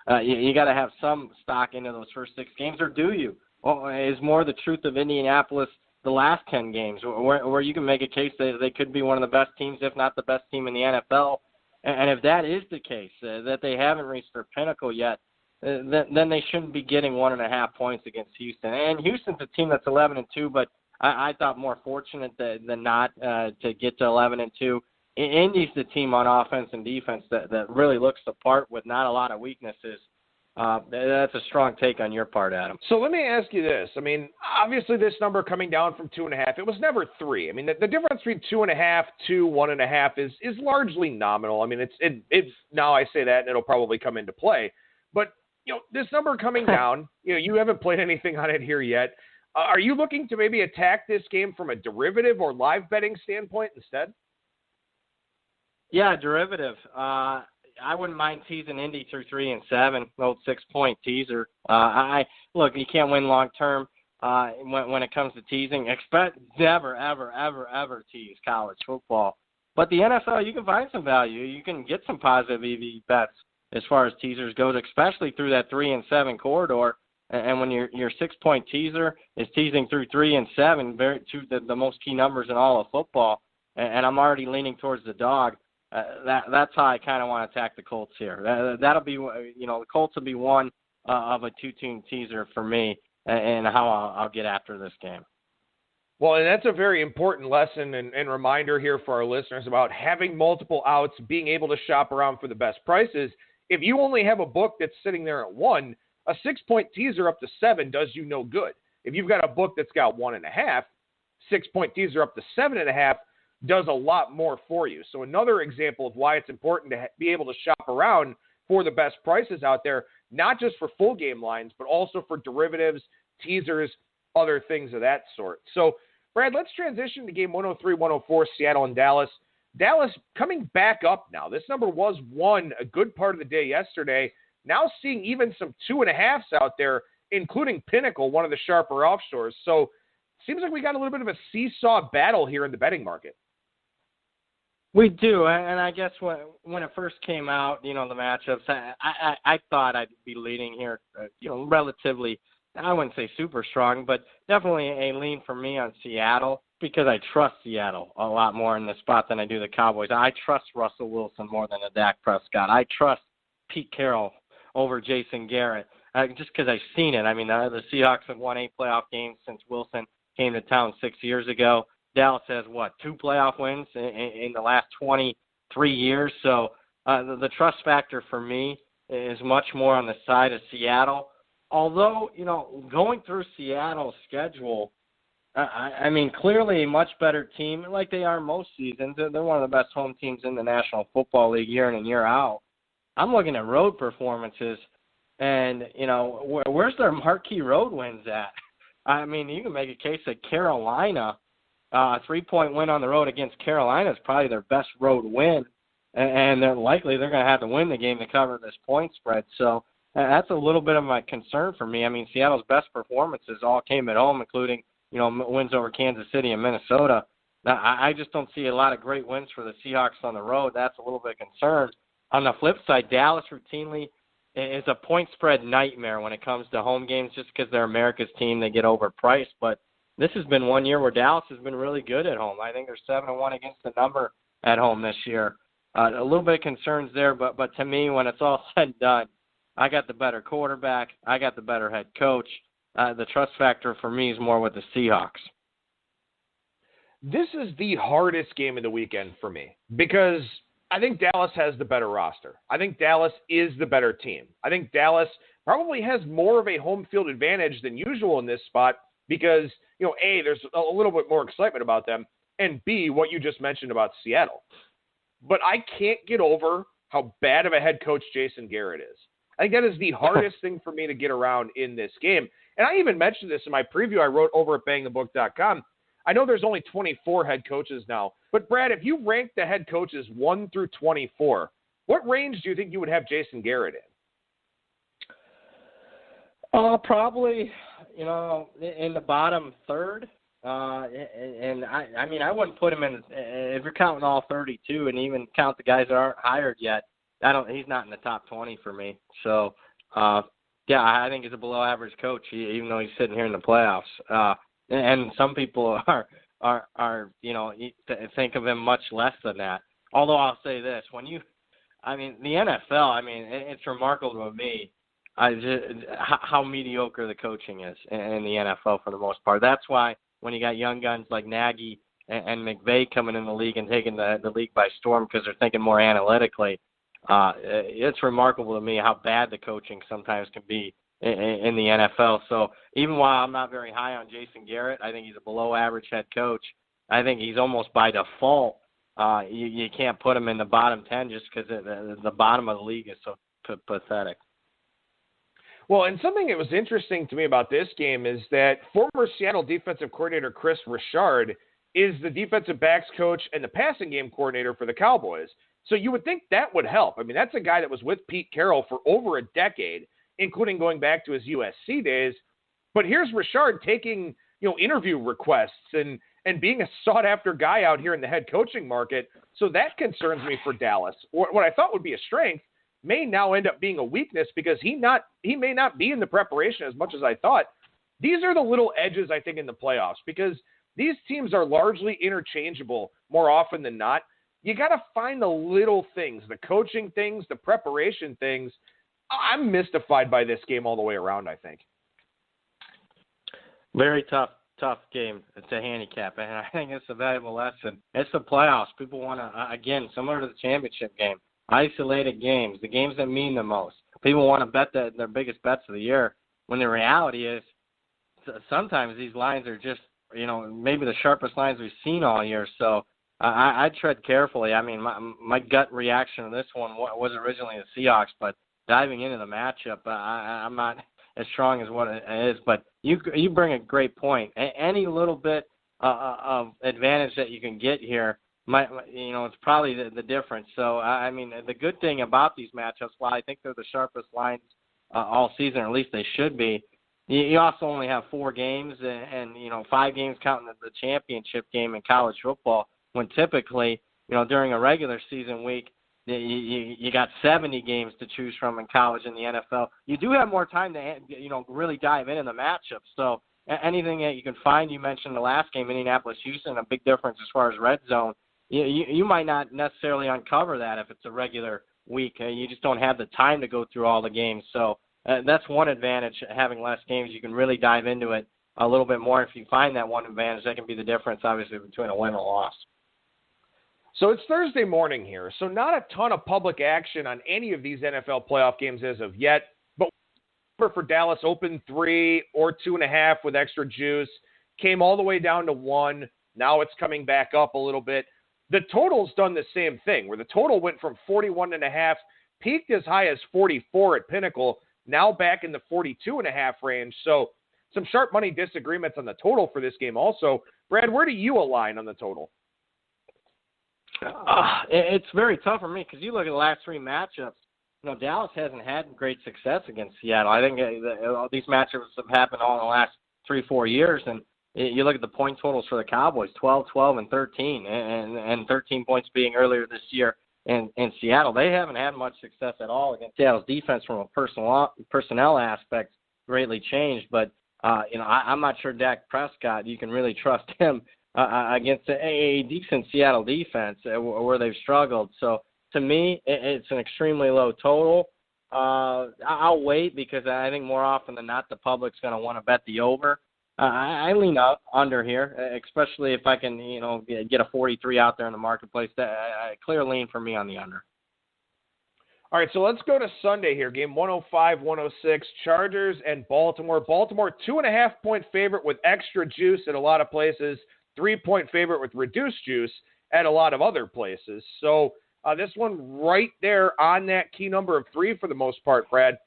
You got to have some stock into those first 6 games, or do you? Well, is more the truth of Indianapolis the last 10 games where you can make a case that they could be one of the best teams, if not the best team in the NFL. And if that is the case, that they haven't reached their pinnacle yet, then they shouldn't be getting 1.5 points against Houston. And Houston's a team that's 11-2, but I thought more fortunate than not to get to 11-2. Indy's the team on offense and defense that really looks the part with not a lot of weaknesses. That's a strong take on your part, Adam. So let me ask you this. Obviously this number coming down from 2.5, it was never 3. The difference between 2.5 to 1.5 is largely nominal. It's now I say that and it'll probably come into play. But, this number coming down, you haven't played anything on it here yet. Are you looking to maybe attack this game from a derivative or live betting standpoint instead? Yeah, derivative. I wouldn't mind teasing Indy through 3 and 7, old 6-point teaser. Look, you can't win long term when it comes to teasing. Expect never, ever, ever, ever tease college football. But the NFL, you can find some value. You can get some positive EV bets as far as teasers goes, especially through that 3 and 7 corridor. And when your 6-point teaser is teasing through 3 and 7, the most key numbers in all of football, and I'm already leaning towards the dog. That's how I kind of want to attack the Colts here. That'll be, the Colts will be one of a 2-team teaser for me, and how I'll get after this game. Well, and that's a very important lesson and reminder here for our listeners about having multiple outs, being able to shop around for the best prices. If you only have a book that's sitting there at 1, a 6-point teaser up to 7 does you no good. If you've got a book that's got 1.5, 6-point teaser up to 7.5 does a lot more for you. So another example of why it's important to be able to shop around for the best prices out there, not just for full game lines, but also for derivatives, teasers, other things of that sort. So, Brad, let's transition to game 103-104, Seattle and Dallas. Dallas coming back up now. This number was 1 a good part of the day yesterday. Now seeing even some 2.5s out there, including Pinnacle, one of the sharper offshores. So seems like we got a little bit of a seesaw battle here in the betting market. We do, and I guess when it first came out, the matchups, I thought I'd be leading here, relatively I wouldn't say super strong, but definitely a lean for me on Seattle because I trust Seattle a lot more in this spot than I do the Cowboys. I trust Russell Wilson more than a Dak Prescott. I trust Pete Carroll over Jason Garrett just because I've seen it. I mean, the Seahawks have won 8 playoff games since Wilson came to town 6 years ago. Dallas has, 2 playoff wins in the last 23 years. So the trust factor for me is much more on the side of Seattle. Although, going through Seattle's schedule, I mean, clearly a much better team, like they are most seasons. They're one of the best home teams in the National Football League year in and year out. I'm looking at road performances, and, where's their marquee road wins at? I mean, you can make a case that Carolina, a 3-point win on the road against Carolina is probably their best road win, and they're going to have to win the game to cover this point spread. So that's a little bit of my concern for me. I mean, Seattle's best performances all came at home, including, wins over Kansas City and Minnesota. Now, I just don't see a lot of great wins for the Seahawks on the road. That's a little bit of concern. On the flip side, Dallas routinely is a point spread nightmare when it comes to home games just because they're America's team. They get overpriced. But this has been one year where Dallas has been really good at home. I think they're 7-1 against the number at home this year. A little bit of concerns there, but to me, when it's all said and done, I got the better quarterback. I got the better head coach. The trust factor for me is more with the Seahawks. This is the hardest game of the weekend for me because I think Dallas has the better roster. I think Dallas is the better team. I think Dallas probably has more of a home field advantage than usual in this spot because, A, there's a little bit more excitement about them, and B, what you just mentioned about Seattle. But I can't get over how bad of a head coach Jason Garrett is. I think that is the hardest thing for me to get around in this game. And I even mentioned this in my preview I wrote over at BangTheBook.com. I know there's only 24 head coaches now, but Brad, if you rank the head coaches 1 through 24, what range do you think you would have Jason Garrett in? Probably, in the bottom third. And I mean, I wouldn't put him in, if you're counting all 32 and even count the guys that aren't hired yet, he's not in the top 20 for me. So, yeah, I think he's a below average coach, even though he's sitting here in the playoffs. And some people are think of him much less than that. Although I'll say this, the NFL, it's remarkable to me how mediocre the coaching is in the NFL for the most part. That's why when you got young guns like Nagy and McVay coming in the league and taking the league by storm because they're thinking more analytically, it's remarkable to me how bad the coaching sometimes can be in the NFL. So even while I'm not very high on Jason Garrett, I think he's a below average head coach. I think he's almost by default. You can't put him in the bottom 10 just because the bottom of the league is so pathetic. Well, and something that was interesting to me about this game is that former Seattle defensive coordinator Chris Richard is the defensive backs coach and the passing game coordinator for the Cowboys. So you would think that would help. That's a guy that was with Pete Carroll for over a decade, including going back to his USC days. But here's Richard taking, interview requests and being a sought-after guy out here in the head coaching market. So that concerns me for Dallas. What I thought would be a strength may now end up being a weakness because he may not be in the preparation as much as I thought. These are the little edges, I think, in the playoffs because these teams are largely interchangeable more often than not. You got to find the little things, the coaching things, the preparation things. I'm mystified by this game all the way around, I think. Very tough game to handicap, and I think it's a valuable lesson. It's the playoffs. People want to, again, similar to the championship game, isolated games, the games that mean the most. People want to bet their biggest bets of the year, when the reality is sometimes these lines are just, maybe the sharpest lines we've seen all year. So I tread carefully. My gut reaction to this one was originally the Seahawks, but diving into the matchup, I'm not as strong as what it is. But you bring a great point. Any little bit of advantage that you can get here, it's probably the difference. So, the good thing about these matchups, while I think they're the sharpest lines all season, or at least they should be, you also only have 4 games and 5 games counting the championship game in college football, when typically, during a regular season week, You got 70 games to choose from in college and the NFL. You do have more time to, really dive into the matchups. So anything that you can find, you mentioned the last game, Indianapolis-Houston, a big difference as far as red zone. You might not necessarily uncover that if it's a regular week. You just don't have the time to go through all the games. So that's one advantage, having less games. You can really dive into it a little bit more. If you find that one advantage, that can be the difference, obviously, between a win and a loss. So it's Thursday morning here, so not a ton of public action on any of these NFL playoff games as of yet, but for Dallas opened 3 or 2.5 with extra juice, came all the way down to 1. Now it's coming back up a little bit. The total's done the same thing, where the total went from 41.5, peaked as high as 44 at Pinnacle, now back in the 42.5 range. So some sharp money disagreements on the total for this game also. Brad, where do you align on the total? It's very tough for me because you look at the last 3 matchups. Dallas hasn't had great success against Seattle. I think these matchups have happened all in the last 3-4 years, and you look at the point totals for the Cowboys, 12, 12, and 13, and 13 points being earlier this year in Seattle. They haven't had much success at all against Seattle's defense from a personnel aspect greatly changed, but I'm not sure Dak Prescott, you can really trust him against a decent Seattle defense where they've struggled. So to me, it's an extremely low total. I'll wait because I think more often than not the public's going to want to bet the over. I lean up under here, especially if I can, get a 43 out there in the marketplace. A clear lean for me on the under. All right, so let's go to Sunday here. Game 105-106, Chargers and Baltimore. Baltimore, 2.5-point favorite with extra juice at a lot of places. 3-point favorite with reduced juice at a lot of other places. So this one right there on that key number of 3 for the most part, Brad.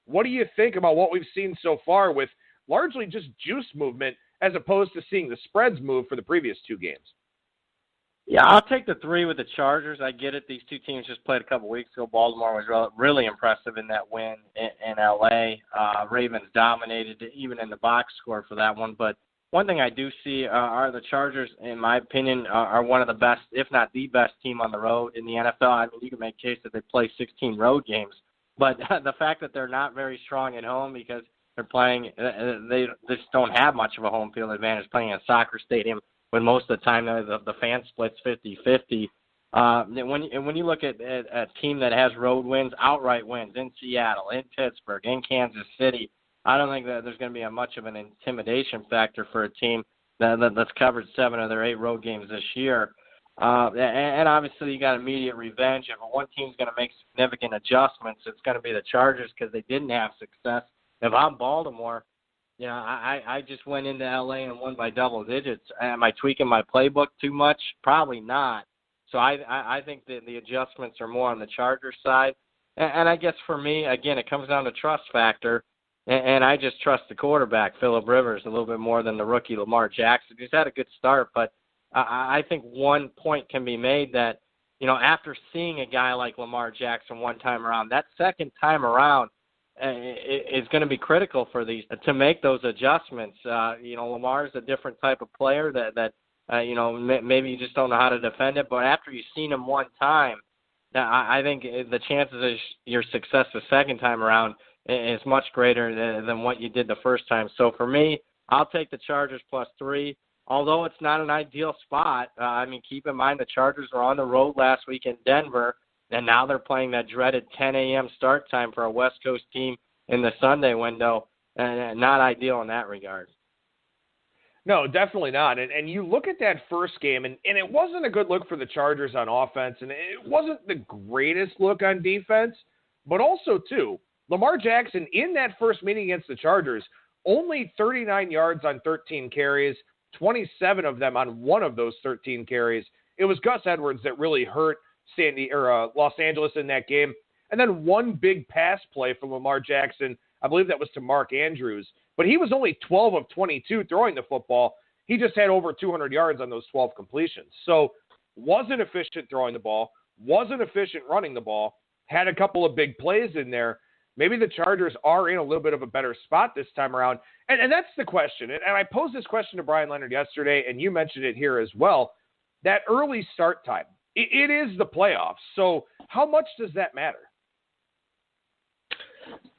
What do you think about what we've seen so far with largely just juice movement as opposed to seeing the spreads move for the previous 2 games? Yeah, I'll take the 3 with the Chargers. I get it. These 2 teams just played a couple weeks ago. Baltimore was really impressive in that win in L.A. Ravens dominated even in the box score for that one. But one thing I do see are the Chargers, in my opinion, are one of the best, if not the best team on the road in the NFL. I mean, you can make a case that they play 16 road games. But the fact that they're not very strong at home because they're playing, they just don't have much of a home field advantage playing in a soccer stadium when most of the time the fan split's 50-50. When you look at a team that has road wins, outright wins in Seattle, in Pittsburgh, in Kansas City, I don't think that there's going to be much of an intimidation factor for a team that's covered 7 of their 8 road games this year. And obviously you got immediate revenge. If one team's going to make significant adjustments, it's going to be the Chargers because they didn't have success. If I'm Baltimore, I just went into L.A. and won by double digits. Am I tweaking my playbook too much? Probably not. So I think that the adjustments are more on the Chargers side. And I guess for me, again, it comes down to trust factor. And I just trust the quarterback, Phillip Rivers, a little bit more than the rookie Lamar Jackson. He's had a good start, but I think one point can be made that, after seeing a guy like Lamar Jackson one time around, that second time around is going to be critical for these to make those adjustments. Lamar is a different type of player that maybe you just don't know how to defend it, but after you've seen him one time, I think the chances of your success the second time around is much greater than what you did the first time. So for me, I'll take the Chargers +3. Although it's not an ideal spot, keep in mind the Chargers were on the road last week in Denver, and now they're playing that dreaded 10 a.m. start time for a West Coast team in the Sunday window. Not ideal in that regard. No, definitely not. And you look at that first game, and it wasn't a good look for the Chargers on offense, and it wasn't the greatest look on defense, but also, too, Lamar Jackson in that first meeting against the Chargers, only 39 yards on 13 carries, 27 of them on one of those 13 carries. It was Gus Edwards that really hurt Los Angeles in that game. And then one big pass play from Lamar Jackson, I believe that was to Mark Andrews, but he was only 12 of 22 throwing the football. He just had over 200 yards on those 12 completions. So wasn't efficient throwing the ball, wasn't efficient running the ball, had a couple of big plays in there. Maybe the Chargers are in a little bit of a better spot this time around. And that's the question. And I posed this question to Brian Leonard yesterday, and you mentioned it here as well. That early start time, it is the playoffs. So How much does that matter?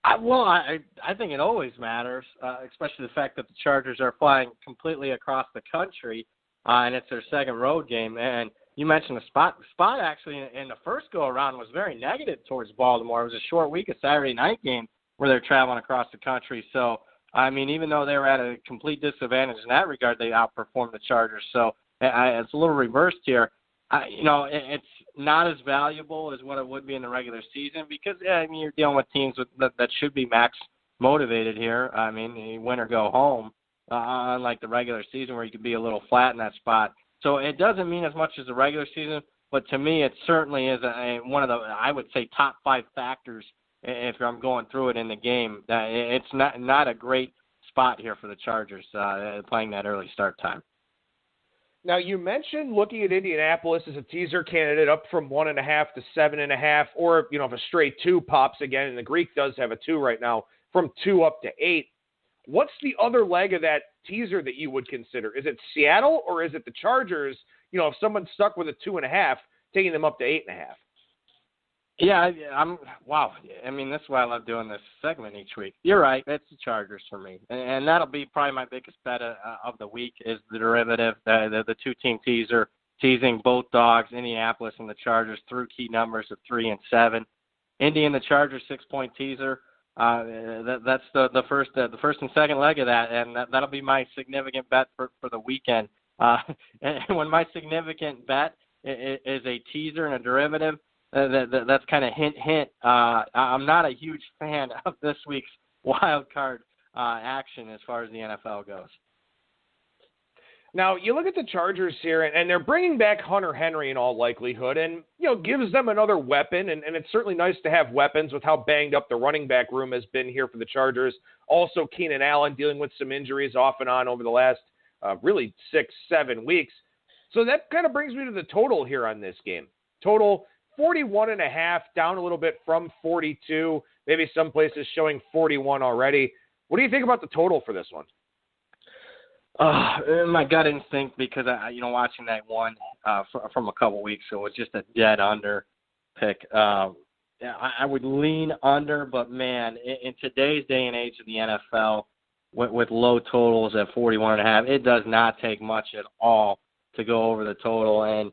I think it always matters, especially the fact that the Chargers are flying completely across the country, and it's their second road game. And you mentioned the spot. The spot actually in the first go-around was very negative towards Baltimore. It was a short week, a Saturday night game where they're traveling across the country. So, I mean, even though they were at a complete disadvantage in that regard, they outperformed the Chargers. So it's a little reversed here. It's not as valuable as what it would be in the regular season because, you're dealing with teams that should be max motivated here. I mean, win or go home, unlike the regular season where you could be a little flat in that spot. So it doesn't mean as much as the regular season, but to me it certainly is one of the, I would say, top 5 factors if I'm going through it in the game. It's not a great spot here for the Chargers playing that early start time. Now, you mentioned looking at Indianapolis as a teaser candidate up from 1.5 to 7.5, or, if a straight 2 pops again, and the Greek does have a 2 right now, from 2 up to 8. What's the other leg of that teaser that you would consider? Is it Seattle or is it the Chargers? If someone's stuck with a 2.5, taking them up to 8.5. Yeah, wow. I mean, that's why I love doing this segment each week. You're right. It's the Chargers for me. And that'll be probably my biggest bet of the week is the derivative, the 2-team teaser, teasing both dogs, Indianapolis and the Chargers, through key numbers of 3 and 7. Indy and the Chargers 6-point teaser. That's the first and second leg of that, and that'll be my significant bet for the weekend. And when my significant bet is a teaser and a derivative, that's kind of hint. I'm not a huge fan of this week's wild card action as far as the NFL goes. Now, you look at the Chargers here, and they're bringing back Hunter Henry in all likelihood, and, gives them another weapon, and it's certainly nice to have weapons with how banged up the running back room has been here for the Chargers. Also, Keenan Allen dealing with some injuries off and on over the last really 6-7 weeks. So that kind of brings me to the total here on this game. Total 41.5, down a little bit from 42. Maybe some places showing 41 already. What do you think about the total for this one? My gut instinct, because watching that one from a couple weeks ago, was just a dead under pick. I would lean under, but man, in today's day and age of the NFL, with low totals at 41.5, it does not take much at all to go over the total. And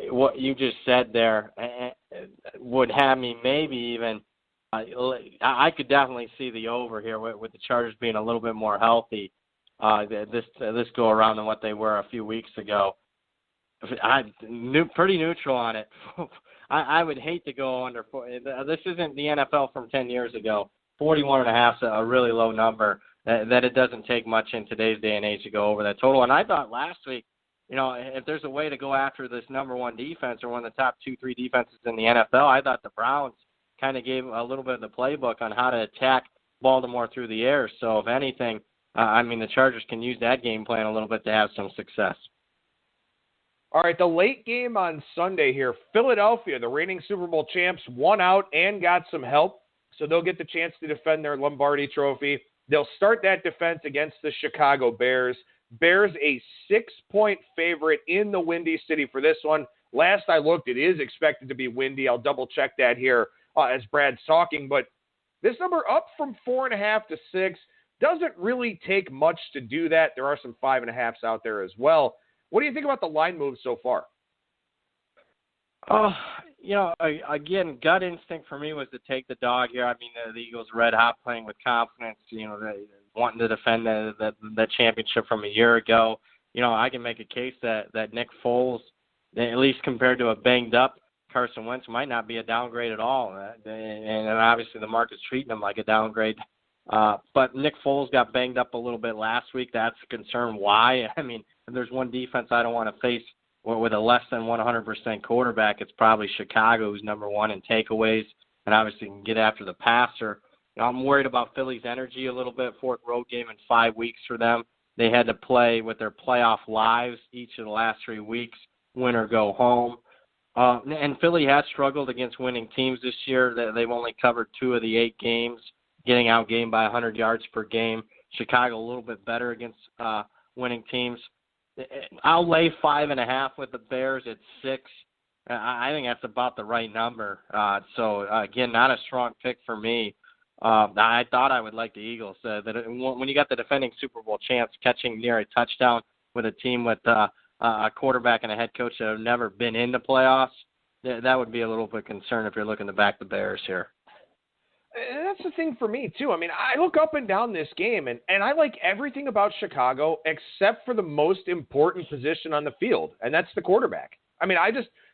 what you just said there would have me maybe even. I could definitely see the over here with the Chargers being a little bit more healthy. This go around than what they were a few weeks ago. Pretty neutral on it. I would hate to go under. This isn't the NFL from 10 years ago. 41.5 is a really low number that it doesn't take much in today's day and age to go over that total. And I thought last week, if there's a way to go after this number 1 defense or one of the top 2-3 defenses in the NFL, I thought the Browns kind of gave a little bit of the playbook on how to attack Baltimore through the air. So if anything, the Chargers can use that game plan a little bit to have some success. All right, the late game on Sunday here. Philadelphia, the reigning Super Bowl champs, won out and got some help, so they'll get the chance to defend their Lombardi trophy. They'll start that defense against the Chicago Bears. Bears a 6-point favorite in the Windy City for this one. Last I looked, it is expected to be windy. I'll double-check that here as Brad's talking, but this number up from 4.5 to 6. Doesn't really take much to do that. There are some 5.5s out there as well. What do you think about the line moves so far? Again, gut instinct for me was to take the dog here. The Eagles red hot, playing with confidence. They wanting to defend the championship from a year ago. I can make a case that Nick Foles, at least compared to a banged up Carson Wentz, might not be a downgrade at all. And obviously the market's treating him like a downgrade. But Nick Foles got banged up a little bit last week. That's a concern. Why? If there's one defense I don't want to face with a less than 100% quarterback, it's probably Chicago, who's number 1 in takeaways, and obviously can get after the passer. I'm worried about Philly's energy a little bit. 4th road game in 5 weeks for them. They had to play with their playoff lives each of the last 3 weeks, win or go home. And Philly has struggled against winning teams this year. They've only covered 2 of the 8 games, getting outgained by 100 yards per game. Chicago a little bit better against winning teams. I'll lay 5.5 with the Bears at 6. I think that's about the right number. So, again, not a strong pick for me. I thought I would like the Eagles. When you got the defending Super Bowl champs catching near a touchdown with a team with a quarterback and a head coach that have never been in the playoffs, that would be a little bit concerned if you're looking to back the Bears here. And that's the thing for me, too. I mean, I look up and down this game, and I like everything about Chicago except for the most important position on the field, and that's the quarterback. I mean,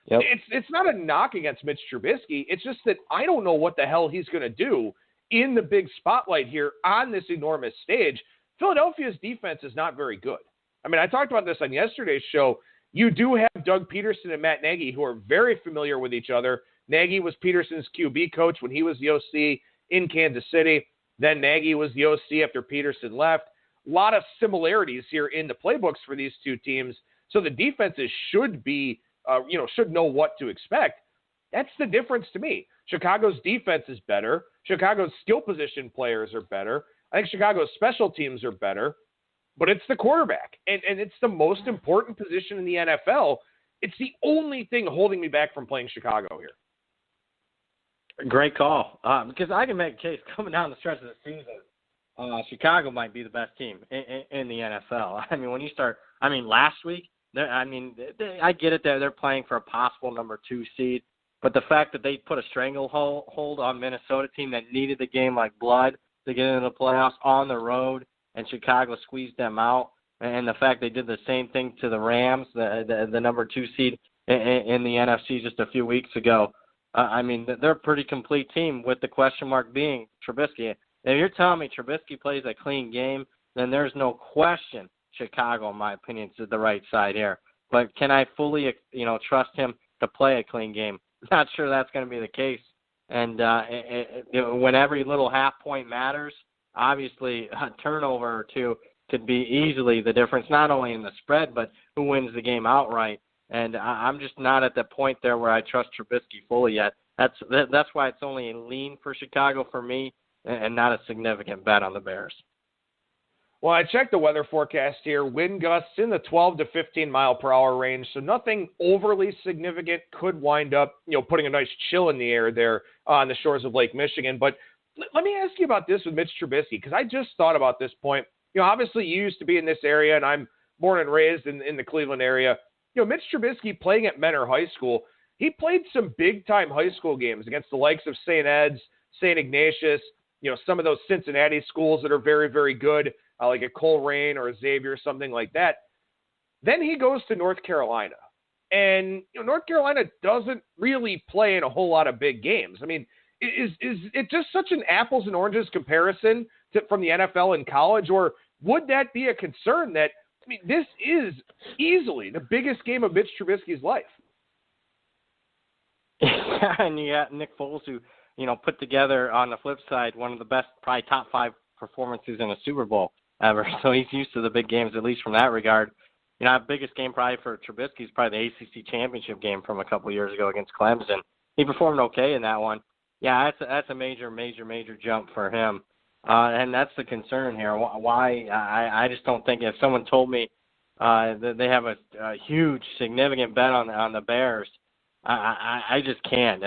it's not a knock against Mitch Trubisky. It's just that I don't know what the hell he's going to do in the big spotlight here on this enormous stage. Philadelphia's defense is not very good. I mean, I talked about this on yesterday's show. You do have Doug Peterson and Matt Nagy, who are very familiar with each other. Nagy was Peterson's QB coach when he was the OC in Kansas City. Then Nagy was the OC after Peterson left. A lot of similarities here in the playbooks for these two teams. So the defenses should be, should know what to expect. That's the difference to me. Chicago's defense is better. Chicago's skill position players are better. I think Chicago's special teams are better. But it's the quarterback, and it's the most important position in the NFL. It's the only thing holding me back from playing Chicago here. Great call. Because I can make a case coming down the stretch of the season, Chicago might be the best team in the NFL. I mean, last week, I get it that they're playing for a possible number 2 seed, but the fact that they put a stranglehold on Minnesota team that needed the game like blood to get into the playoffs on the road, and Chicago squeezed them out, and the fact they did the same thing to the Rams, the number 2 seed in the NFC just a few weeks ago. They're a pretty complete team with the question mark being Trubisky. If you're telling me Trubisky plays a clean game, then there's no question Chicago, in my opinion, is the right side here. But can I fully, trust him to play a clean game? Not sure that's going to be the case. And when every little half point matters, obviously a turnover or two could be easily the difference, not only in the spread, but who wins the game outright. And I'm just not at the point there where I trust Trubisky fully yet. That's why it's only a lean for Chicago for me and not a significant bet on the Bears. Well, I checked the weather forecast here. Wind gusts in the 12 to 15 mile per hour range, so nothing overly significant. Could wind up, putting a nice chill in the air there on the shores of Lake Michigan. But let me ask you about this with Mitch Trubisky, because I just thought about this point. Obviously you used to be in this area, and I'm born and raised in the Cleveland area. Mitch Trubisky playing at Mentor High School, he played some big-time high school games against the likes of St. Ed's, St. Ignatius, some of those Cincinnati schools that are very, very good, like a Coleraine or a Xavier, something like that. Then he goes to North Carolina. And North Carolina doesn't really play in a whole lot of big games. I mean, is it just such an apples and oranges comparison from the NFL and college, or would that be a concern that, this is easily the biggest game of Mitch Trubisky's life? And you got Nick Foles, who, put together on the flip side one of the best, probably top 5 performances in a Super Bowl ever. So he's used to the big games, at least from that regard. The biggest game probably for Trubisky is probably the ACC championship game from a couple of years ago against Clemson. He performed okay in that one. Yeah, that's a major jump for him. And that's the concern here. Why? I just don't think, if someone told me that they have a huge, significant bet on the Bears, I just can't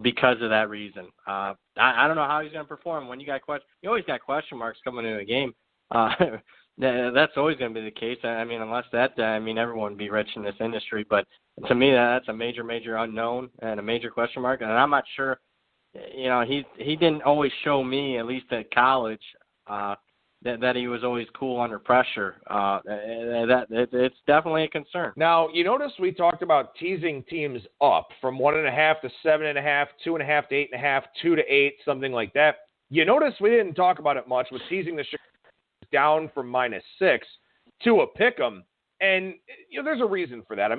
because of that reason. I don't know how he's going to perform. When you always got question marks coming into a game. That's always going to be the case. Unless everyone would be rich in this industry. But to me, that's a major unknown and a major question mark. And I'm not sure. He didn't always show me, at least at college, that he was always cool under pressure. It's definitely a concern. Now, you notice we talked about teasing teams up from 1.5 to 7.5, 2.5 to 8.5, 2 to 8, something like that. You notice we didn't talk about it much with teasing the down from -6 to a pick'em, and there's a reason for that.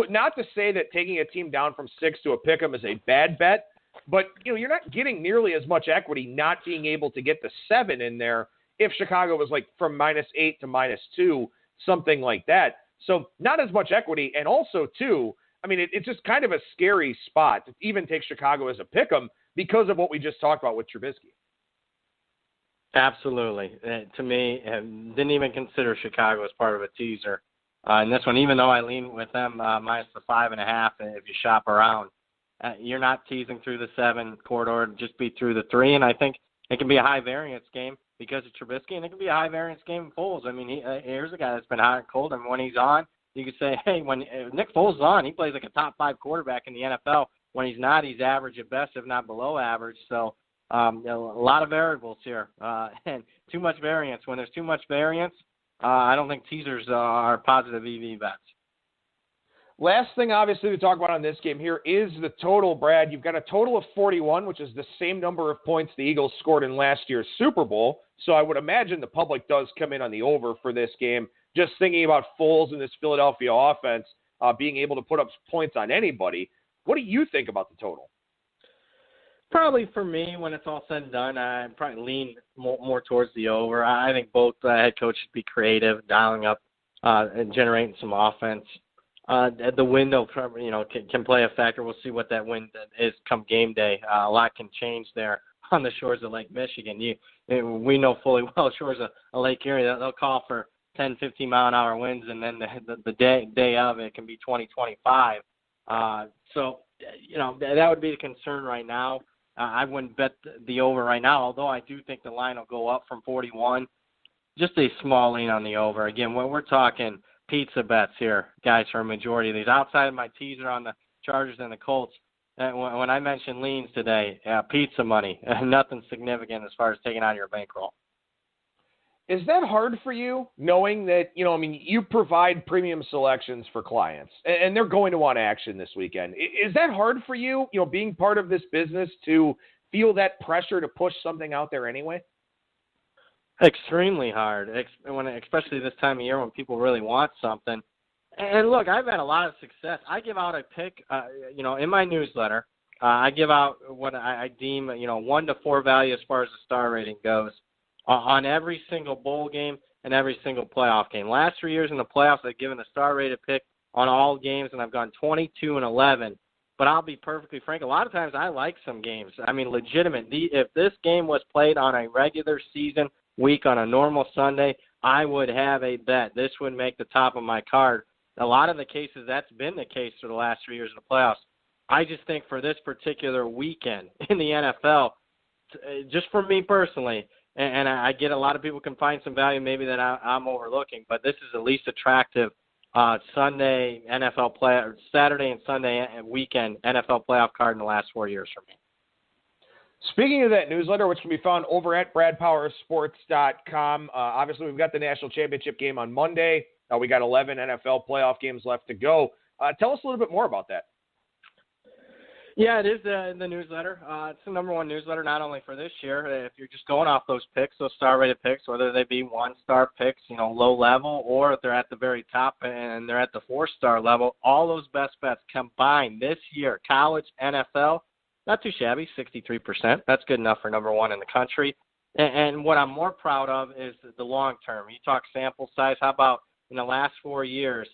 Not to say that taking a team down from 6 to a pick'em is a bad bet. But, you're not getting nearly as much equity not being able to get the 7 in there if Chicago was like from -8 to -2, something like that. So not as much equity. And also, too, it's just kind of a scary spot to even take Chicago as a pick'em because of what we just talked about with Trubisky. Absolutely. To me, didn't even consider Chicago as part of a teaser. in this one, even though I lean with them minus the 5.5 if you shop around. You're not teasing through the 7 corridor, just be through the 3, and I think it can be a high variance game because of Trubisky, and it can be a high variance game in Foles. I mean, here's a guy that's been hot and cold, and when he's on, you could say, hey, when Nick Foles is on, he plays like a top 5 quarterback in the NFL. When he's not, he's average at best, if not below average. So a lot of variables here, and too much variance. When there's too much variance, I don't think teasers are positive EV bets. Last thing, obviously, to talk about on this game here is the total, Brad. You've got a total of 41, which is the same number of points the Eagles scored in last year's Super Bowl. So I would imagine the public does come in on the over for this game. Just thinking about Foles and this Philadelphia offense being able to put up points on anybody. What do you think about the total? Probably for me, when it's all said and done, I probably lean more towards the over. I think both head coaches should be creative, dialing up and generating some offense. The window, can play a factor. We'll see what that wind is come game day. A lot can change there on the shores of Lake Michigan. We know fully well shores of Lake Erie, they'll call for 10, 15-mile-an-hour winds, and then the day of it can be 20, 25. So, that would be the concern right now. I wouldn't bet the over right now, although I do think the line will go up from 41. Just a small lean on the over. Again, when we're talking pizza bets here, guys, for a majority of these. Outside of my teaser on the Chargers and the Colts, when I mentioned leans today, pizza money, nothing significant as far as taking out of your bankroll. Is that hard for you, knowing that, you provide premium selections for clients, and they're going to want action this weekend? Is that hard for you, being part of this business, to feel that pressure to push something out there anyway? Extremely hard, especially this time of year when people really want something. And look, I've had a lot of success. I give out a pick, in my newsletter. I give out what I deem, 1 to 4 value as far as the star rating goes on every single bowl game and every single playoff game. Last 3 years in the playoffs, I've given a star rated pick on all games, and I've gone 22-11. But I'll be perfectly frank, a lot of times I like some games. I mean, legitimate. If this game was played on a regular season week on a normal Sunday, I would have a bet. This would make the top of my card. A lot of the cases, that's been the case for the last 3 years in the playoffs. I just think for this particular weekend in the NFL, just for me personally, and I get a lot of people can find some value maybe that I'm overlooking, but this is the least attractive Saturday and Sunday weekend NFL playoff card in the last 4 years for me. Speaking of that newsletter, which can be found over at BradPowerSports.com, obviously we've got the national championship game on Monday. We got 11 NFL playoff games left to go. Tell us a little bit more about that. Yeah, it is the newsletter. It's the number one newsletter not only for this year. If you're just going off those picks, those star-rated picks, whether they be one-star picks, low level, or if they're at the very top and they're at the 4-star level, all those best bets combined this year, college, NFL, not too shabby, 63%. That's good enough for number one in the country. And what I'm more proud of is the long term. You talk sample size. How about in the last 4 years,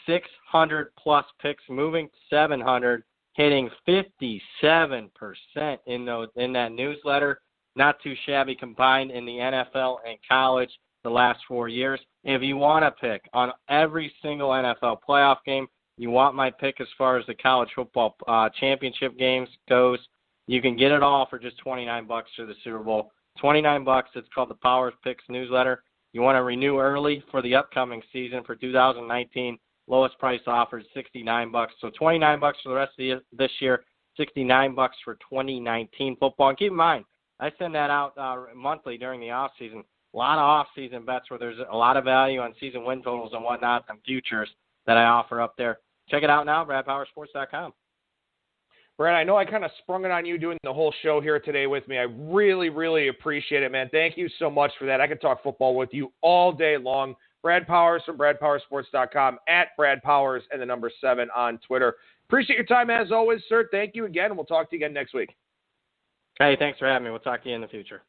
600-plus picks moving to 700, hitting 57% in that newsletter. Not too shabby combined in the NFL and college the last 4 years. If you want to pick on every single NFL playoff game, you want my pick as far as the college football championship games goes, you can get it all for just $29 for the Super Bowl. $29. It's called the Powers Picks newsletter. You want to renew early for the upcoming season for 2019. Lowest price offer is $69. So $29 for the rest of this year, $69 for 2019 football. And keep in mind, I send that out monthly during the off season. A lot of off-season bets where there's a lot of value on season win totals and whatnot and futures that I offer up there. Check it out now, BradPowerSports.com. Brad, I know I kind of sprung it on you doing the whole show here today with me. I really, really appreciate it, man. Thank you so much for that. I could talk football with you all day long. Brad Powers from BradPowerSports.com, at Brad Powers and the number 7 on Twitter. Appreciate your time as always, sir. Thank you again. We'll talk to you again next week. Hey, thanks for having me. We'll talk to you in the future.